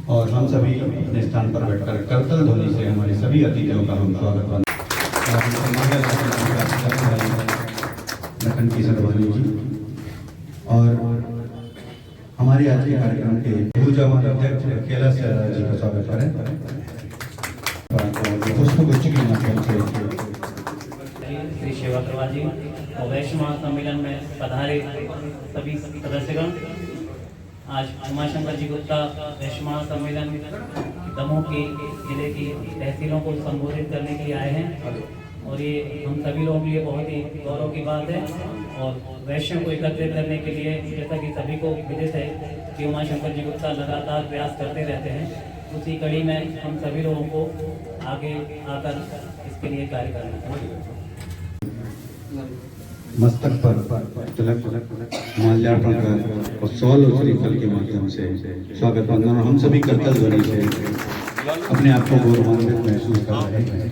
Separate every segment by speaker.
Speaker 1: और हम सभी अपने स्थान पर बैठकर करतल ध्वनि से हमारे सभी अतिथियों का हम स्वागत लखन किशन वानी जी और हमारे आज के कार्यक्रम के पूजा अध्यक्ष कैलाश जी का स्वागत करें। पुष्पगुच्छ के माध्यम से
Speaker 2: श्री सेवा जी और वैश्य महासम्मेलन में पधारे सभी सदस्यगण, आज उमाशंकर जी गुप्ता वैश्य महासम्मेलन दमोह के जिले की तहसीलों को संबोधित करने के लिए आए हैं और ये हम सभी लोगों के लिए बहुत ही गौरव की बात है। और वैश्यों को एकत्रित करने के लिए जैसा कि सभी को विदित है कि उमाशंकर जी गुप्ता लगातार प्रयास करते रहते हैं, उसी कड़ी में हम सभी लोगों को आगे आकर इसके लिए कार्य करना चाहिए।
Speaker 1: मस्तक पर तिलक माल्यार्पण कर और सौल और श्रीफल के माध्यम से स्वागत वंदन और हम सभी करतल ध्वनि से अपने आप को गौरवान्वित महसूस कर रहे हैं।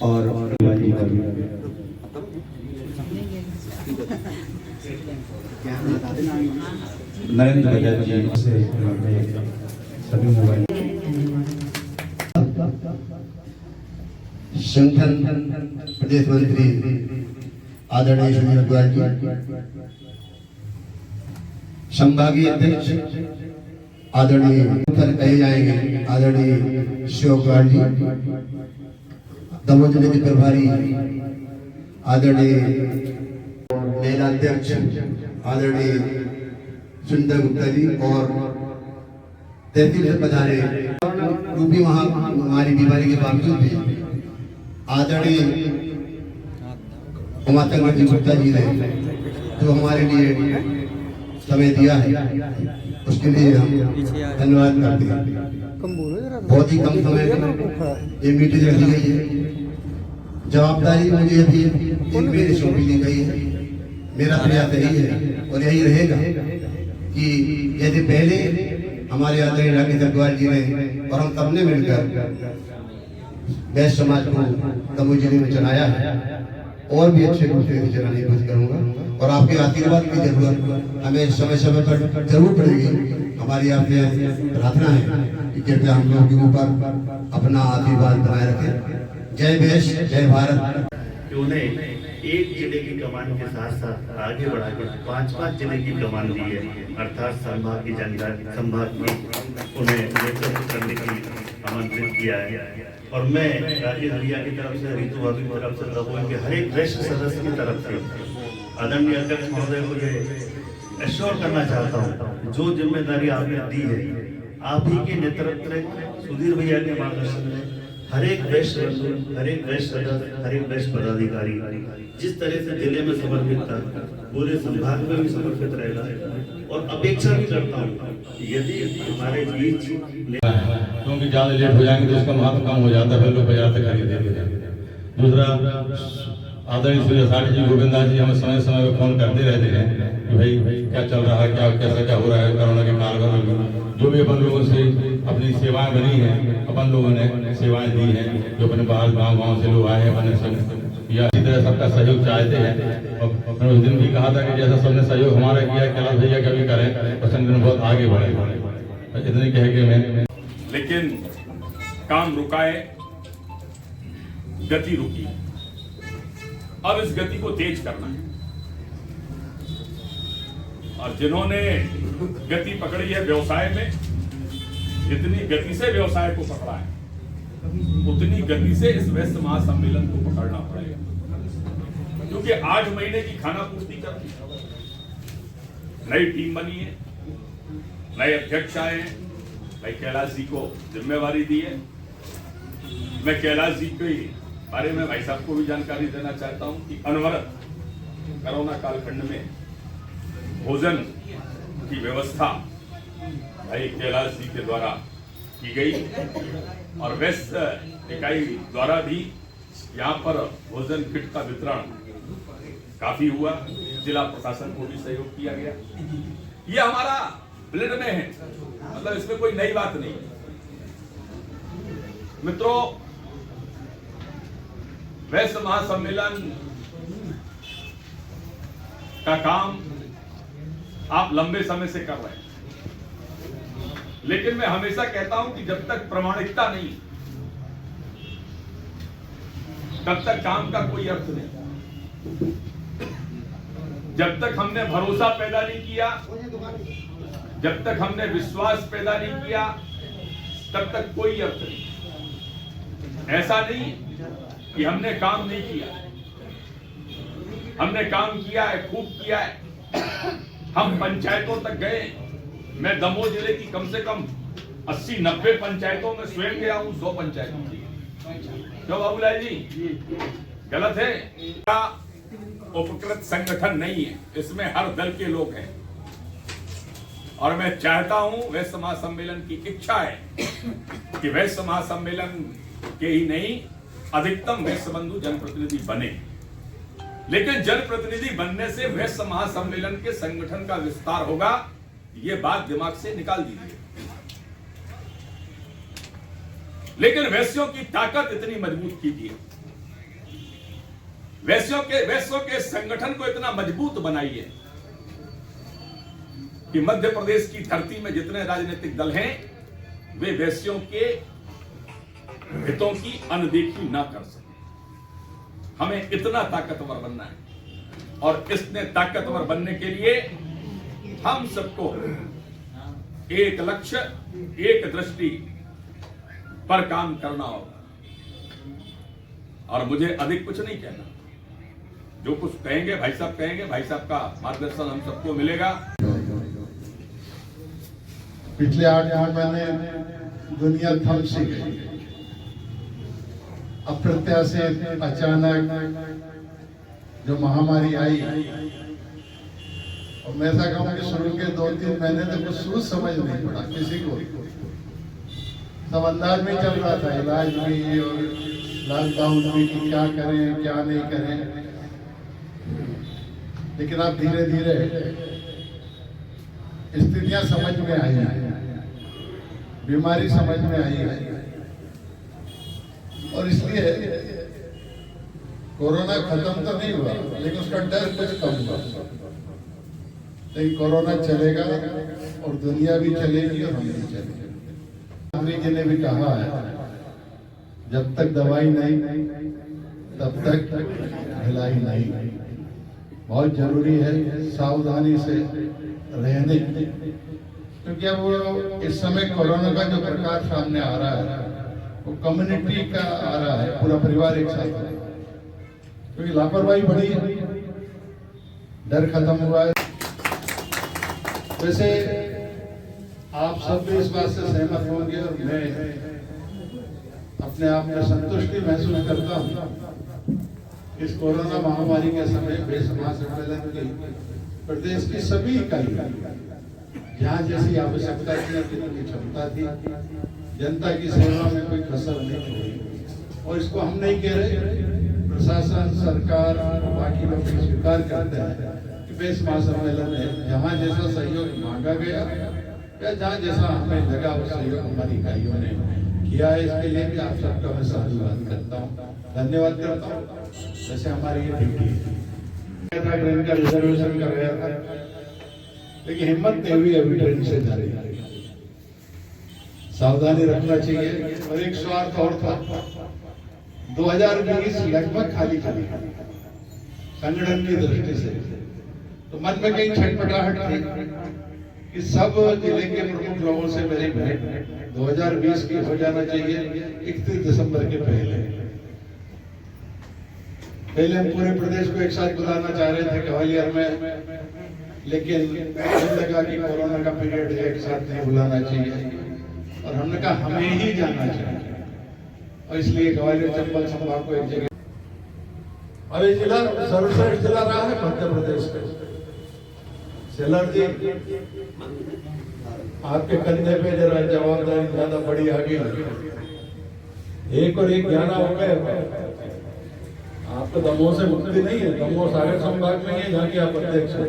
Speaker 1: और नरेंद्र बजाज जी से सभी मोबाइल
Speaker 3: संगठन प्रदेश मंत्री आदरणीय सुनील अग्रवाल जी, संभागीय अध्यक्ष आदरणीय कहे जाएंगे आदरणीय शिव अग्रवाल जी, दमोह जिले के प्रभारी आदरणीय महिला अध्यक्ष आदरणीय सुंदर गुप्ता जी और तहसील से पधारे भी वहाँ हमारी बीमारी के बावजूद भी आदरणीय उमाशंकर जी गुप्ता जी ने जो हमारे लिए समय दिया है उसके लिए हम धन्यवाद करते हैं। बहुत ही कम समय में ये मीटिंग रखी गई है, जवाबदारी मुझे अभी मेरी सौंपी दी गई है। मेरा प्रयास यही है और यही रहेगा कि यदि पहले हमारे आदरणीय राकेश अग्रवाल जी ने और हम सबने मिलकर वैश्य समाज को दमोह जिले में चलाया है और भी अच्छे रूप से चलाने की कोशिश करूंगा और आपके आशीर्वाद की जरूरत हमें समय समय पर जरूर पड़ेगी। हमारी आपसे प्रार्थना है कि कृपया हम लोगों के ऊपर अपना आशीर्वाद बनाए रखें। जय वैश्य जय भारत।
Speaker 4: उन्हें एक जिले की कमान के साथ साथ आगे बढ़ाकर 5-5 जिले की कमान दी है, अर्थात संभाग की जानकारी संभाग की उन्हें नेतृत्व करने की आमंत्रित किया है। और मैं राजीव हरिया की तरफ से, ऋतु भाभी की तरफ से, दमोह के हर एक वैश्य सदस्य की तरफ से आदरणीय अध्यक्ष महोदय को ये एश्योर करना चाहता हूँ, जो जिम्मेदारी आपने दी है आप ही के नेतृत्व में, सुधीर भैया के मार्गदर्शन में हर एक वैश्य सदस्य, हर एक वैश्य पदाधिकारी जिस तरह से जिले में समर्पित था, पूरे संभाग में भी समर्पित रहेगा। और अपेक्षा भी करता हूँ यदि हमारे बीच
Speaker 5: क्योंकि ज्यादा लेट हो जाएंगे तो उसका महत्व कम हो जाता है, फिर लोग बाजार तक खरीदे देते हैं। दूसरा, आदरणीय श्री साड़ी जी, गोविंदा जी हमें समय समय पर फोन करते रहते हैं कि भाई क्या चल रहा है, क्या हो रहा है कोरोना के कारण। जो भी अपन लोगों से अपनी सेवाएं बनी हैं, अपन लोगों ने सेवाएं दी हैं, जो अपने बाहर गांव से लोग आए हैं, अपने सब या इसी तरह सबका सहयोग चाहते हैं। और उस दिन भी कहा था कि जैसा सबने सहयोग हमारा किया, कैलाश भैया का भी करें और संगठन बहुत आगे बढ़े। इतने कह के मैं,
Speaker 6: लेकिन काम रुकाए, गति रुकी, अब इस गति को तेज करना है। और जिन्होंने गति पकड़ी है व्यवसाय में, जितनी गति से व्यवसाय को पकड़ा है उतनी गति से इस वैश्य महासम्मेलन को पकड़ना पड़ेगा, क्योंकि 8 महीने की खाना पूर्ति करनी है। नई टीम बनी है, नए अध्यक्ष आए हैं, भाई कैलाश जी को जिम्मेवारी दी है। मैं कैलाश जी के बारे में भाई साहब को भी जानकारी देना चाहता हूं कि अनवरत कोरोना कालखंड में भोजन की व्यवस्था भाई कैलाश जी के द्वारा की गई और वैश्य इकाई द्वारा भी यहाँ पर भोजन किट का वितरण काफी हुआ। जिला प्रशासन को भी सहयोग किया गया। ये हमारा ब्लड में है, मतलब इसमें कोई नई बात नहीं। मित्रों, वैश्य महासम्मेलन का काम आप लंबे समय से कर रहे हैं, लेकिन मैं हमेशा कहता हूं कि जब तक प्रमाणिकता नहीं तब तक काम का कोई अर्थ नहीं। जब तक हमने भरोसा पैदा नहीं किया, जब तक हमने विश्वास पैदा नहीं किया, तब तक कोई अर्थ नहीं। ऐसा नहीं कि हमने काम नहीं किया, हमने काम किया है, खूब किया है। हम पंचायतों तक गए। मैं दमोह जिले की कम से कम 80-90 पंचायतों में स्वयं गया हूं, 100 पंचायतों की। क्यों बाबूलाल जी, गलत है? उपकृत संगठन नहीं है, इसमें हर दल के लोग हैं। और मैं चाहता हूं, वैश्य महासम्मेलन की इच्छा है कि वैश्य महासम्मेलन के ही नहीं, अधिकतम वैश्य बंधु जनप्रतिनिधि बने। लेकिन जनप्रतिनिधि बनने से वैश्य महासम्मेलन के संगठन का विस्तार होगा, ये बात दिमाग से निकाल दीजिए। लेकिन वैश्यों की ताकत इतनी मजबूत कीजिए, वैश्यों के संगठन को इतना मजबूत बनाइए कि मध्य प्रदेश की धरती में जितने राजनीतिक दल हैं वे वैश्यों के हितों की अनदेखी ना कर सके। हमें इतना ताकतवर बनना है, और इसने ताकतवर बनने के लिए हम सबको एक लक्ष्य, एक दृष्टि पर काम करना होगा। और मुझे अधिक कुछ नहीं कहना, जो कुछ कहेंगे भाई साहब कहेंगे, भाई साहब का मार्गदर्शन हम सबको मिलेगा।
Speaker 7: पिछले 8 महीने दुनिया थम सी गई। अप्रत्याशित अचानक जो महामारी आई, और मैं ऐसा कहूँ कि शुरू के 2-3 महीने तक कुछ सोच समझ नहीं पड़ा किसी को। सब अंदाज में चल रहा था, इलाज भी और लॉकडाउन भी, कि क्या करें क्या नहीं करें। लेकिन अब धीरे धीरे स्थितियां समझ में आई हैं, बीमारी समझ में आई है, और इसलिए कोरोना खत्म तो नहीं हुआ, लेकिन उसका डर कुछ कम हुआ। लेकिन कोरोना चलेगा और दुनिया भी चलेगी और हम भी चलेंगे। मोदी जी ने भी कहा है, जब तक दवाई नहीं तब तक ढिलाई नहीं। बहुत जरूरी है सावधानी से रहने, क्योंकि अब इस समय कोरोना का जो प्रकार सामने आ रहा है वो कम्युनिटी का आ रहा है, पूरा परिवार एक साथ है। क्योंकि लापरवाही बढ़ी है, डर खत्म हुआ है। वैसे आप सब भी इस बात से सहमत होंगे, और मैं अपने आप में संतुष्टि महसूस करता हूँ इस कोरोना महामारी के समय वैश्य महासम्मेलन की प्रदेश की सभी इकाइयां जहाँ जैसी आवश्यकता थी, जितनी क्षमता थी, जनता की सेवा में कोई कसर नहीं छोड़ी। और इसको हम नहीं कह रहे, प्रशासन, सरकार, बाकी लोग स्वीकार करते हैं कि वैश्य महासम्मेलन है, जहाँ जैसा सहयोग मांगा गया या जहाँ जैसा हमें लगा वो सहयोग हमारी इकाइयों ने किया है। इसके लिए भी आप सबका मैं साधुवाद करता हूँ, धन्यवाद करता हूँ। जैसे हमारी ये ड्यूटी है, ट्रेन का रिजर्वेशन कर गया था, लेकिन हिम्मत नहीं हुई अभी ट्रेन से जा रही। सावधानी रखना चाहिए। और एक स्वार्थ और था, 2020 लगभग खाली संगठन की दृष्टि से, तो मन में कहीं छटपटाहट थी कि सब जिले के प्रमुख लोगों से मेरी भेंट 2020 की हो जाना चाहिए 31 दिसंबर के पहले हम पूरे प्रदेश को एक साथ बुलाना चाह रहे थे ग्वालियर में, लेकिन मुझे लगा कि कोरोना का पीरियड एक साथ नहीं बुलाना चाहिए, और हमने कहा हमें ही जाना चाहिए, और इसलिए ग्वालियर चंबल संभाग को एक जगह। और ये जिला सर्वश्रेष्ठ जिला रहा है मध्य प्रदेश का। सेलर जी, आपके कंधे पे जरा जवाबदारी ज्यादा बड़ी आ गई, 1 और 1 11 हो गए। आपको दमोह से मुक्ति नहीं है, दमोह सागर संभाग में ही है, जहाँ की आप अध्यक्ष हैं।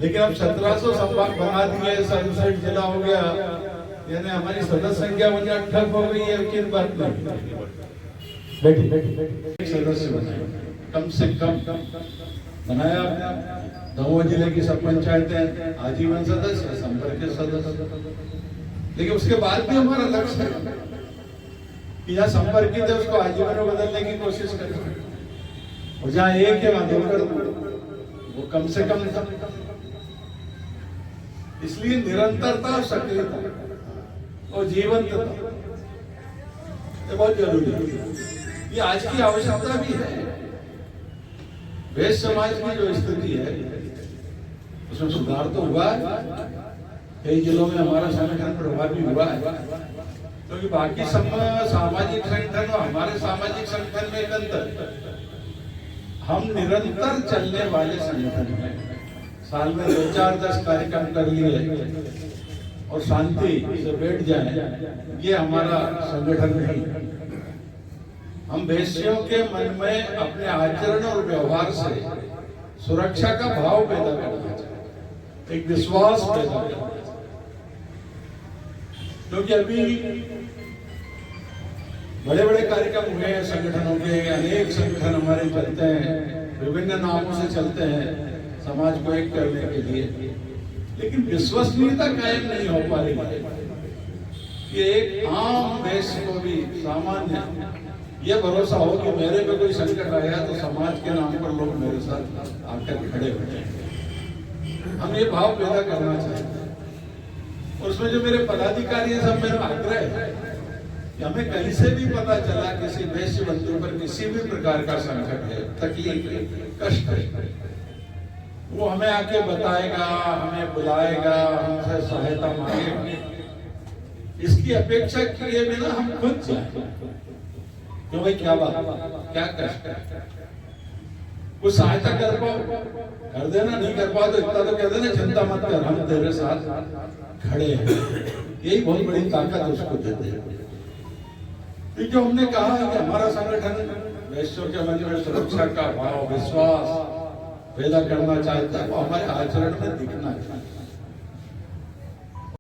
Speaker 7: लेकिन अब 1700 संभाग बना दिए, सर्वश्रेष्ठ जिला हो गया, यानी हमारी सदस्य संख्या 58 हो गई है। किन बात नहीं, एक सदस्य बनाए, कम से कम बनाया। दमोह जिले की सब पंचायतें आजीवन सदस्य, संपर्क सदस्य, लेकिन उसके बाद भी हमारा लक्ष्य है कि जहाँ संपर्कित है उसको आजीवन में बदलने की कोशिश करें, और जहाँ एक है वहां दो वो कम से कम। इसलिए निरंतरता और सक्रियता और जीवंतता ये बहुत जरूरी है। ये आज की आवश्यकता भी है। वैश्य समाज की जो स्थिति है उसमें सुधार तो हुआ है, कई जिलों में हमारा संगठन प्रभावी हुआ है, क्योंकि बाकी सामाजिक संगठन और हमारे सामाजिक संगठन में एक अंतर, हम निरंतर चलने वाले संगठन हैं। साल में 2-4-10 कार्यक्रम कर लिए और शांति से बैठ जाए, ये हमारा संगठन नहीं। हम वैश्यों के मन में अपने आचरण और व्यवहार से सुरक्षा का भाव पैदा करना चाहिए, एक विश्वास पैदा करना चाहिए। क्योंकि अभी बड़े बड़े कार्यक्रम हुए हैं संगठनों के, अनेक संगठन हमारे चलते हैं, विभिन्न नामों से चलते हैं समाज को एक करने के लिए, लेकिन विश्वसनीयता कायम नहीं हो पा रही है कि एक आम वैश्य को भी सामान्य ये भरोसा हो कि मेरे पे कोई संकट आया तो समाज के नाम पर लोग मेरे साथ आकर खड़े हो जाएंगे। हम ये भाव पैदा करना चाहते हैं। और उसमें जो मेरे पदाधिकारी हैं, सब मेरा आग्रह है कि हमें कहीं से भी पता चला किसी वैश्य बंधु पर किसी भी प्रकार का संकट है, तकलीफ है, कष्ट है, वो हमें आके बताएगा, हमें बुलाएगा, हमसे सहायता मांगेगा। इसकी अपेक्षा किए बिना हम खुद जाए तो भाई क्या बात, क्या कष्ट है, कुछ सहायता कर पाओ कर देना, नहीं कर पाओ तो इतना तो कह देना चिंता मत कर, हम तेरे साथ खड़े हैं। यही बहुत बड़ी ताकत उसको देते हैं। जो हमने कहा है कि हमारा संगठन वैश्यों के मन में सुरक्षा का भाव, विश्वास पैदा करना चाहता है, वो हमारे आचरण में दिखना चाहिए।